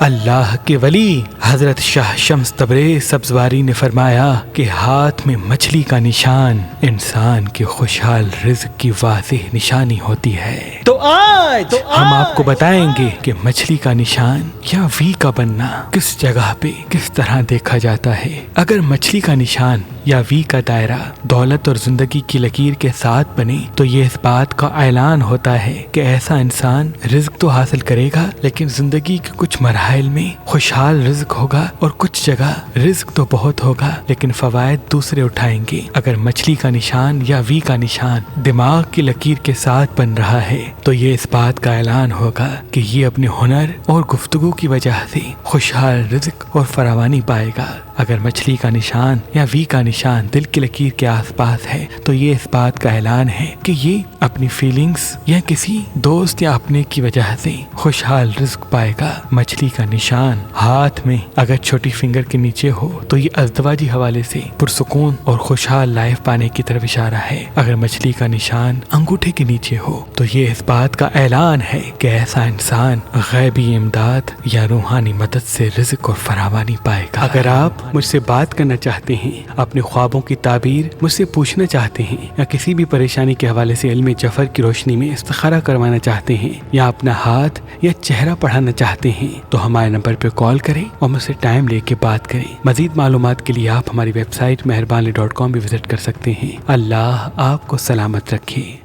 اللہ کے ولی حضرت شاہ شمس تبریز سبزواری نے فرمایا کہ ہاتھ میں مچھلی کا نشان انسان کے خوشحال رزق کی واضح نشانی ہوتی ہے۔ تو آج ہم آپ کو بتائیں گے کہ مچھلی کا نشان یا وی کا بننا کس جگہ پہ کس طرح دیکھا جاتا ہے۔ اگر مچھلی کا نشان یا وی کا دائرہ دولت اور زندگی کی لکیر کے ساتھ بنے تو یہ اس بات کا اعلان ہوتا ہے کہ ایسا انسان رزق تو حاصل کرے گا لیکن زندگی کے کچھ مراحل میں خوشحال رزق ہوگا اور کچھ جگہ رزق تو بہت ہوگا لیکن فوائد دوسرے اٹھائیں گے۔ اگر مچھلی کا نشان یا وی کا نشان دماغ کی لکیر کے ساتھ بن رہا ہے تو یہ اس بات کا اعلان ہوگا کہ یہ اپنے ہنر اور گفتگو کی وجہ سے خوشحال رزق اور فراوانی پائے گا۔ اگر مچھلی کا نشان یا وی کا نشان دل کی لکیر کے آس پاس ہے تو یہ اس بات کا اعلان ہے کہ یہ اپنی فیلنگز یا کسی دوست یا اپنے کی وجہ سے خوشحال رزق پائے گا۔ مچھلی کا نشان ہاتھ میں اگر چھوٹی فنگر کے نیچے ہو تو یہ ازدواجی حوالے سے پرسکون اور خوشحال لائف پانے کی طرف اشارہ ہے۔ اگر مچھلی کا نشان انگوٹھے کے نیچے ہو تو یہ اس بات کا اعلان ہے کہ ایسا انسان غیبی امداد یا روحانی مدد سے رزق اور فراوانی پائے گا۔ اگر آپ مجھ سے بات کرنا چاہتے ہیں، اپنے خوابوں کی تعبیر مجھ سے پوچھنا چاہتے ہیں یا کسی بھی پریشانی کے حوالے سے علم جفر کی روشنی میں استخارہ کروانا چاہتے ہیں یا اپنا ہاتھ یا چہرہ پڑھانا چاہتے ہیں تو ہمارے نمبر پہ کال کریں اور مجھ سے ٹائم لے کے بات کریں۔ مزید معلومات کے لیے آپ ہماری ویب سائٹ مہربانی.com بھی وزٹ کر سکتے ہیں۔ اللہ آپ کو سلامت رکھے۔